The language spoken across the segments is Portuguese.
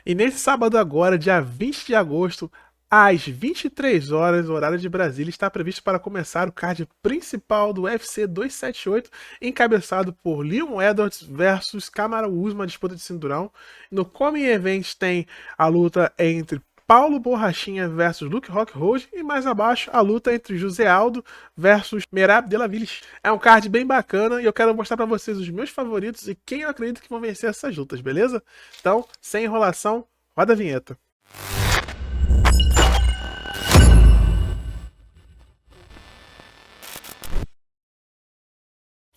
E nesse sábado agora, dia 20 de agosto, às 23 horas, horário de Brasília, está previsto para começar o card principal do UFC 278, encabeçado por Leon Edwards versus Kamaru Usman, disputa de cinturão. No Come Event tem a luta entre Paulo Borrachinha versus Luke Rockhold e mais abaixo a luta entre José Aldo versus Merab Delaviles. É um card bem bacana e eu quero mostrar para vocês os meus favoritos e quem eu acredito que vão vencer essas lutas, beleza? Então, sem enrolação, roda a vinheta.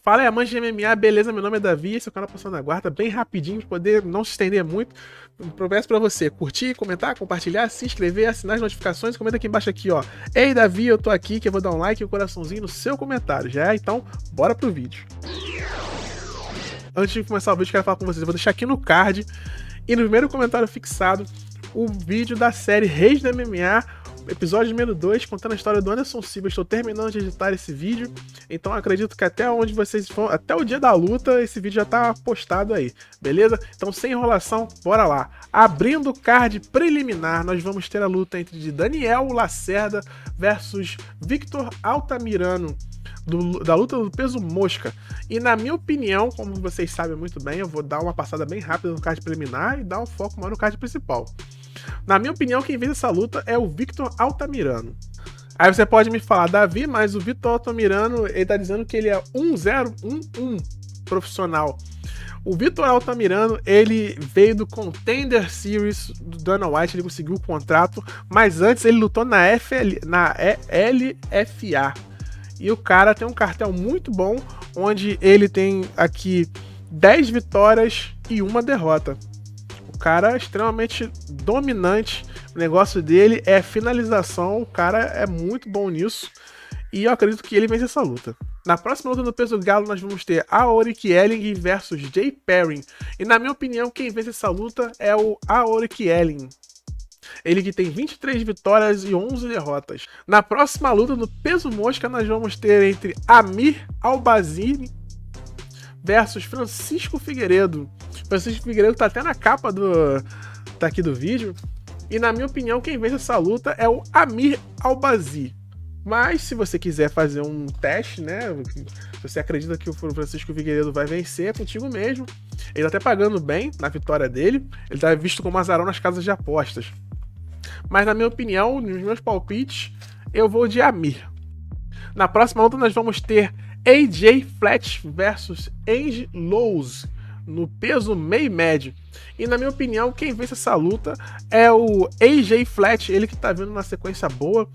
Fala aí, amantes de MMA, beleza? Meu nome é Davi, esse é o canal Passando a Guarda, bem rapidinho, para poder não se estender muito. Peço para você curtir, comentar, compartilhar, se inscrever, assinar as notificações, comenta aqui embaixo aqui, ó. Ei, Davi, eu tô aqui, que eu vou dar um like e um coraçãozinho no seu comentário, já é? Então, bora pro vídeo. Antes de começar o vídeo, quero falar com vocês, eu vou deixar aqui no card e no primeiro comentário fixado o vídeo da série Reis do MMA, episódio número 2, contando a história do Anderson Silva. Estou terminando de editar esse vídeo, então acredito que até onde vocês vão, até o dia da luta, esse vídeo já tá postado aí, beleza? Então, sem enrolação, bora lá. Abrindo o card preliminar, nós vamos ter a luta entre Daniel Lacerda versus Victor Altamirano, da luta do peso mosca. E na minha opinião, como vocês sabem muito bem, eu vou dar uma passada bem rápida no card preliminar e dar um foco maior no card principal. Na minha opinião, quem vence essa luta é o Victor Altamirano. Aí você pode me falar, Davi, mas o Victor Altamirano, ele tá dizendo que ele é 1-0-1-1 profissional. O Victor Altamirano, ele veio do Contender Series do Dana White, ele conseguiu o contrato, mas antes ele lutou na LFA. E o cara tem um cartel muito bom, onde ele tem aqui 10 vitórias e 1 derrota. O cara é extremamente dominante, o negócio dele é finalização, o cara é muito bom nisso, e eu acredito que ele vence essa luta. Na próxima luta no peso galo nós vamos ter Aoric Elling versus Jay Perrin, e na minha opinião quem vence essa luta é o Aoric Elling. Ele que tem 23 vitórias e 11 derrotas. Na próxima luta no peso mosca nós vamos ter entre Amir Albazini versus Francisco Figueiredo. Francisco Figueiredo tá até na capa tá aqui do vídeo. E na minha opinião, quem vence essa luta é o Amir Albazi. Mas se você quiser fazer um teste, né? Se você acredita que o Francisco Figueiredo vai vencer, é contigo mesmo. Ele tá até pagando bem na vitória dele. Ele tá visto como azarão nas casas de apostas. Mas na minha opinião, nos meus palpites, eu vou de Amir. Na próxima luta nós vamos ter AJ Fletch versus Ange Lowe's no peso meio médio. E na minha opinião, quem vence essa luta é o AJ Fletch, ele que tá vindo na sequência boa.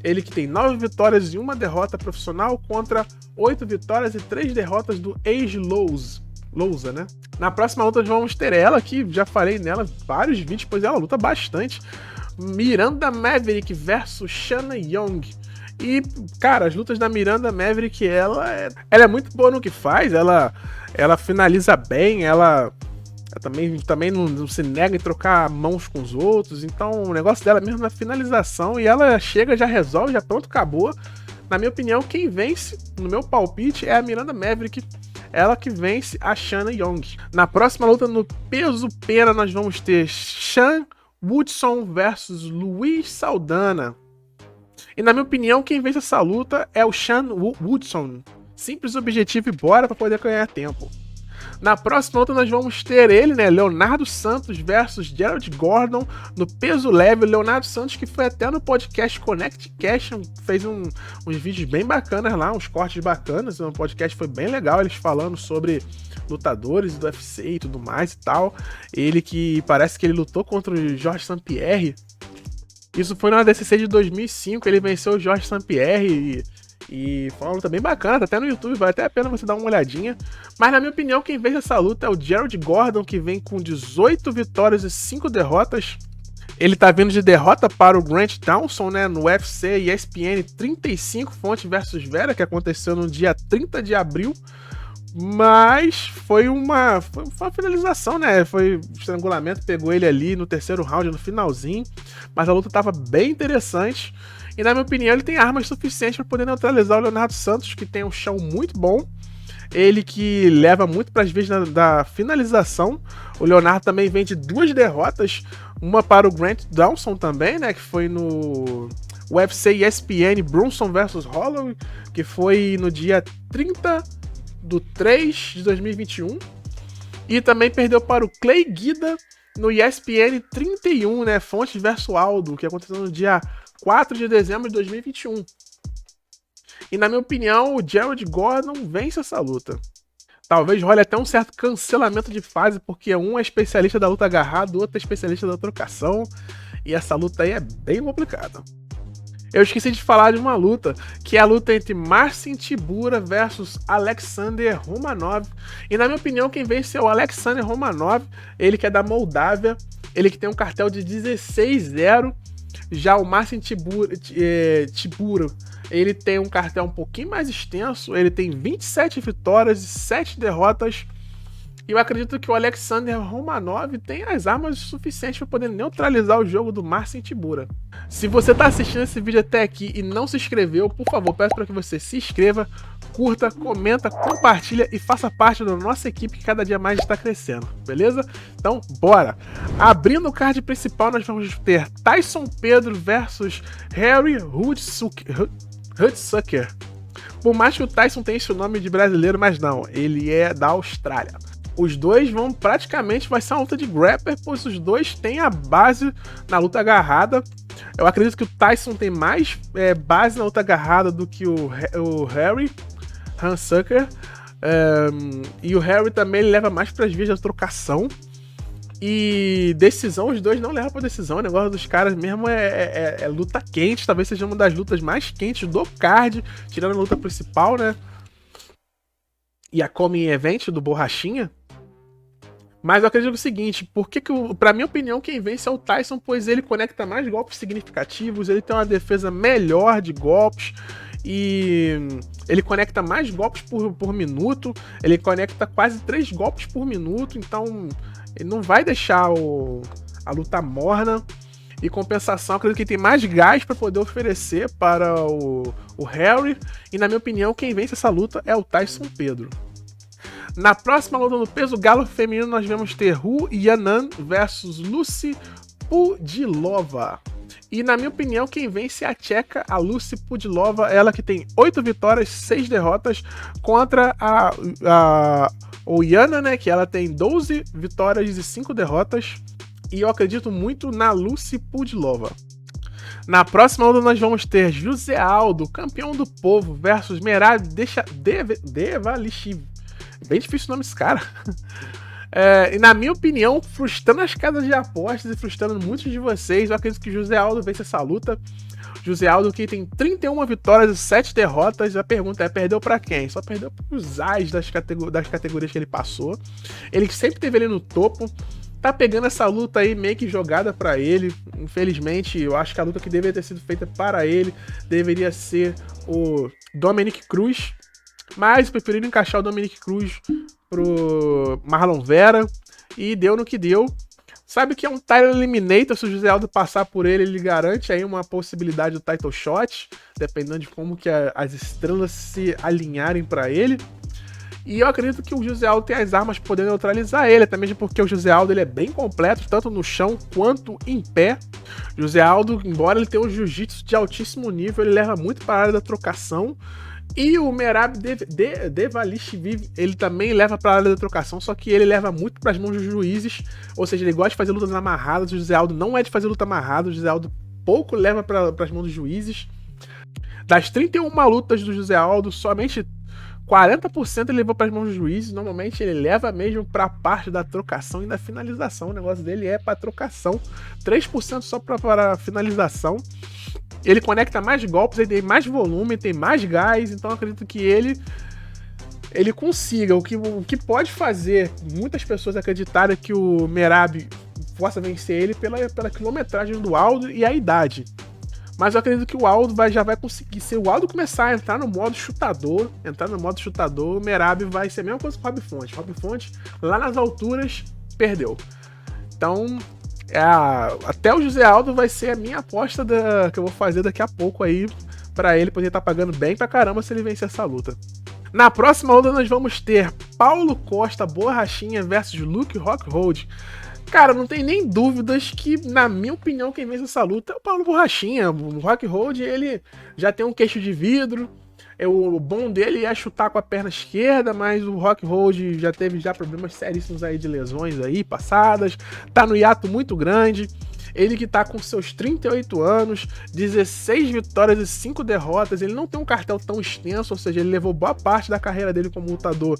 Ele que tem 9 vitórias e 1 derrota profissional contra 8 vitórias e 3 derrotas do Ange Lousa, né? Na próxima luta nós vamos ter ela, que já falei nela vários vídeos, pois ela luta bastante. Miranda Maverick versus Shanna Young. E, cara, as lutas da Miranda Maverick, ela é muito boa no que faz, ela finaliza bem, ela também não se nega em trocar mãos com os outros, então o negócio dela é mesmo na finalização, e ela chega, já resolve, já pronto, acabou. Na minha opinião, quem vence, no meu palpite, é a Miranda Maverick, ela que vence a Shanna Young. Na próxima luta, no peso pena, nós vamos ter Sean Woodson versus Luiz Saldana. E na minha opinião, quem vence essa luta é o Sean Woodson. Simples, objetivo e bora para poder ganhar tempo. Na próxima luta nós vamos ter ele, né, Leonardo Santos versus Gerald Gordon no peso leve. Leonardo Santos que foi até no podcast Connect Cash, fez uns vídeos bem bacanas lá, uns cortes bacanas, o podcast foi bem legal, eles falando sobre lutadores do UFC e tudo mais e tal. Ele que parece que ele lutou contra o Georges St-Pierre. Isso foi na DCC de 2005, ele venceu o Georges St-Pierre e foi uma luta bem bacana, tá até no YouTube, vale até a pena você dar uma olhadinha. Mas na minha opinião, quem vence essa luta é o Gerald Gordon, que vem com 18 vitórias e 5 derrotas. Ele tá vindo de derrota para o Grant Townsend, né, no UFC ESPN 35 Fonte versus Vera, que aconteceu no dia 30 de abril. Mas foi uma finalização, né? Foi estrangulamento, pegou ele ali no terceiro round, no finalzinho. Mas a luta tava bem interessante. E na minha opinião, ele tem armas suficientes para poder neutralizar o Leonardo Santos, que tem um chão muito bom. ele que leva muito para as vezes da finalização. O Leonardo também vem de 2 derrotas, uma para o Grant Dawson também, né, que foi no UFC ESPN Brunson vs Holloway, que foi no dia 30/3/2021. E também perdeu para o Clay Guida no ESPN 31, né, Fontes vs Aldo, que aconteceu no dia 4 de dezembro de 2021. E na minha opinião, o Jared Gordon vence essa luta. Talvez role até um certo cancelamento de fase, porque um é especialista da luta agarrada, o outro é especialista da trocação. E essa luta aí é bem complicada. Eu esqueci de falar de uma luta, que é a luta entre Marcin Tybura versus Alexander Romanov. E na minha opinião, quem vence é o Alexander Romanov, ele que é da Moldávia, ele que tem um cartel de 16-0. Já o Marcin Tybura, ele tem um cartel um pouquinho mais extenso, ele tem 27 vitórias e 7 derrotas. E eu acredito que o Alexander Romanov tem as armas suficientes para poder neutralizar o jogo do Marcin Tybura. Se você está assistindo esse vídeo até aqui e não se inscreveu, por favor, peço para que você se inscreva, curta, comenta, compartilha e faça parte da nossa equipe que cada dia mais está crescendo, beleza? Então, bora! Abrindo o card principal, nós vamos ter Tyson Pedro versus Harry Hudsucker. Por mais que o Tyson tenha esse nome de brasileiro, mas não, ele é da Austrália. Os dois vão praticamente, vai ser uma luta de grappler, pois os dois têm a base na luta agarrada. Eu acredito que o Tyson tem mais base na luta agarrada do que o Harry Hudsucker. E o Harry também ele leva mais para as vias da trocação. E decisão, os dois não levam pra decisão. O negócio dos caras mesmo é luta quente. Talvez seja uma das lutas mais quentes do card, tirando a luta principal, né? E a Coming Event do Borrachinha. Mas eu acredito o seguinte, pra minha opinião, quem vence é o Tyson, pois ele conecta mais golpes significativos, ele tem uma defesa melhor de golpes, e ele conecta mais golpes por minuto, ele conecta quase 3 golpes por minuto, então ele não vai deixar a luta morna. Em compensação, eu acredito que ele tem mais gás para poder oferecer para o Harry, e na minha opinião, quem vence essa luta é o Tyson Pedro. Na próxima luta no peso galo feminino, nós vamos ter Hu Yanan versus Lucy Pudilova. E na minha opinião, quem vence é a tcheca, a Lucy Pudilova, ela que tem 8 vitórias, 6 derrotas, contra a Yanan, né, que ela tem 12 vitórias e 5 derrotas. E eu acredito muito na Lucy Pudilova. Na próxima luta nós vamos ter José Aldo, campeão do povo, versus Merab Dvalishvili. Bem difícil o nome desse cara. E na minha opinião, frustrando as casas de apostas e frustrando muitos de vocês, eu acredito que José Aldo vence essa luta. José Aldo que tem 31 vitórias e 7 derrotas. A pergunta é, perdeu pra quem? Só perdeu pros Ais das categorias que ele passou. Ele sempre esteve ali no topo. Tá pegando essa luta aí meio que jogada pra ele. Infelizmente, eu acho que a luta que deveria ter sido feita para ele deveria ser o Dominick Cruz. Mas preferiram encaixar o Dominick Cruz pro Marlon Vera. E deu no que deu. Sabe que é um title eliminator. Se o José Aldo passar por ele, ele garante aí uma possibilidade do title shot. Dependendo de como que as estrelas se alinharem para ele. E eu acredito que o José Aldo tem as armas para poder neutralizar ele. Até mesmo porque o José Aldo ele é bem completo, tanto no chão quanto em pé. José Aldo, embora ele tenha um jiu-jitsu de altíssimo nível, ele leva muito para a área da trocação. E o Merab Dvalishvili, ele também leva para a área da trocação, só que ele leva muito para as mãos dos juízes, ou seja, ele gosta de fazer lutas amarradas. O José Aldo não é de fazer luta amarrada, o José Aldo pouco leva para as mãos dos juízes. Das 31 lutas do José Aldo, somente 40% ele levou para as mãos dos juízes. Normalmente ele leva mesmo para a parte da trocação e da finalização. O negócio dele é para trocação, 3% só para finalização. Ele conecta mais golpes, ele tem mais volume, tem mais gás, então eu acredito que ele consiga. O que pode fazer muitas pessoas acreditarem que o Merab possa vencer ele pela quilometragem do Aldo e a idade. Mas eu acredito que o Aldo já vai conseguir. Se o Aldo começar a entrar no modo chutador, o Merab vai ser a mesma coisa que o Rob Fonte. Rob Fonte, lá nas alturas, perdeu. Então, até o José Aldo vai ser a minha aposta que eu vou fazer daqui a pouco aí, pra ele poder estar pagando bem pra caramba se ele vencer essa luta. Na próxima luta nós vamos ter Paulo Costa Borrachinha versus Luke Rockhold. Cara, não tem nem dúvidas que, na minha opinião, quem vence essa luta é o Paulo Borrachinha. O Rockhold, ele já tem um queixo de vidro. O bom dele é chutar com a perna esquerda, mas o Rockhold já teve problemas seríssimos aí de lesões aí passadas. Tá no hiato muito grande. Ele que tá com seus 38 anos, 16 vitórias e 5 derrotas, ele não tem um cartel tão extenso, ou seja, ele levou boa parte da carreira dele como lutador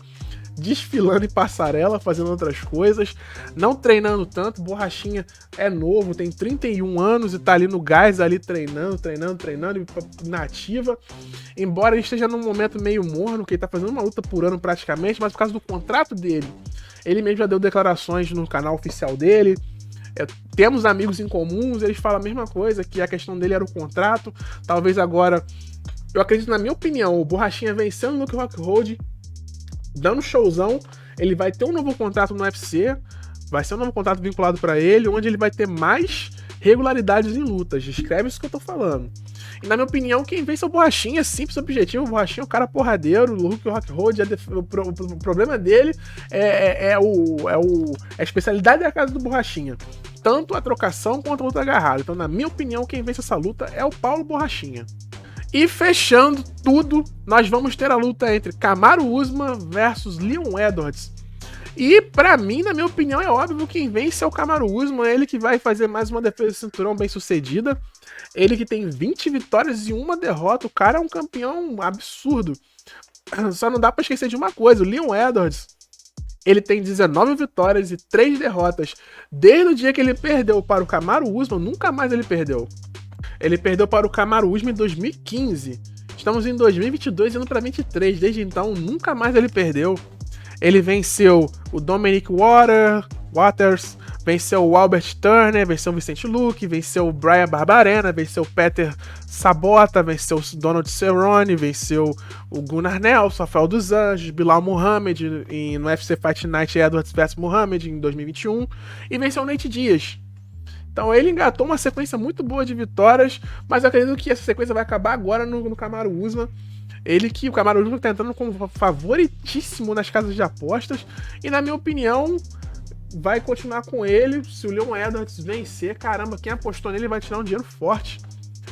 desfilando em passarela, fazendo outras coisas, não treinando tanto. Borrachinha é novo, tem 31 anos e tá ali no gás, ali treinando, na ativa. Embora ele esteja num momento meio morno, que ele tá fazendo uma luta por ano praticamente, mas por causa do contrato dele, ele mesmo já deu declarações no canal oficial dele. Temos amigos em comuns, eles falam a mesma coisa, que a questão dele era o contrato. Talvez agora, eu acredito, na minha opinião, o Borrachinha vencendo o Luke Rockhold, dando showzão, ele vai ter um novo contrato no UFC, vai ser um novo contrato vinculado para ele, onde ele vai ter mais regularidades em lutas. Escreve isso que eu tô falando. E na minha opinião, quem vence é o Borrachinha, simples objetivo. O Borrachinha é um cara porradeiro, o Luke Rockhold, o problema dele a especialidade da casa do Borrachinha. Tanto a trocação quanto a luta agarrada. Então, na minha opinião, quem vence essa luta é o Paulo Borrachinha. E fechando tudo, nós vamos ter a luta entre Kamaru Usman versus Leon Edwards. E pra mim, na minha opinião, é óbvio quem vence é o Kamaru Usman, ele que vai fazer mais uma defesa de cinturão bem sucedida. Ele que tem 20 vitórias e 1 derrota, o cara é um campeão absurdo. Só não dá pra esquecer de uma coisa, o Leon Edwards, ele tem 19 vitórias e 3 derrotas. Desde o dia que ele perdeu para o Kamaru Usman, nunca mais ele perdeu. Ele perdeu para o Kamaru Usman em 2015. Estamos em 2022 indo para 23. Desde então, nunca mais ele perdeu. Ele venceu o Dominic Waters, venceu o Albert Turner, venceu o Vicente Luque, venceu o Brian Barbarena, venceu o Peter Sabota, venceu o Donald Cerrone, venceu o Gunnar Nelson, Rafael dos Anjos, Bilal Muhammad no UFC Fight Night Edwards vs Muhammad em 2021 e venceu o Nate Diaz. Então ele engatou uma sequência muito boa de vitórias, mas eu acredito que essa sequência vai acabar agora no Kamaru Usman. O Kamaru Usman tá entrando como favoritíssimo nas casas de apostas, e na minha opinião, vai continuar com ele. Se o Leon Edwards vencer, caramba, quem apostou nele vai tirar um dinheiro forte.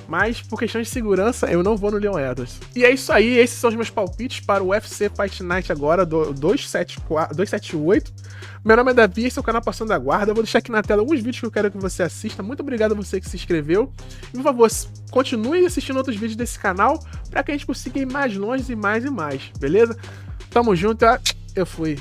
Mas por questão de segurança, eu não vou no Leon Edwards. E é isso aí, esses são os meus palpites para o UFC Fight Night agora, 278. Meu nome é Davi, esse é o canal Passando a Guarda. Eu vou deixar aqui na tela alguns vídeos que eu quero que você assista. Muito obrigado a você que se inscreveu. E, por favor, continue assistindo outros vídeos desse canal para que a gente consiga ir mais longe e mais, beleza? Tamo junto, eu fui.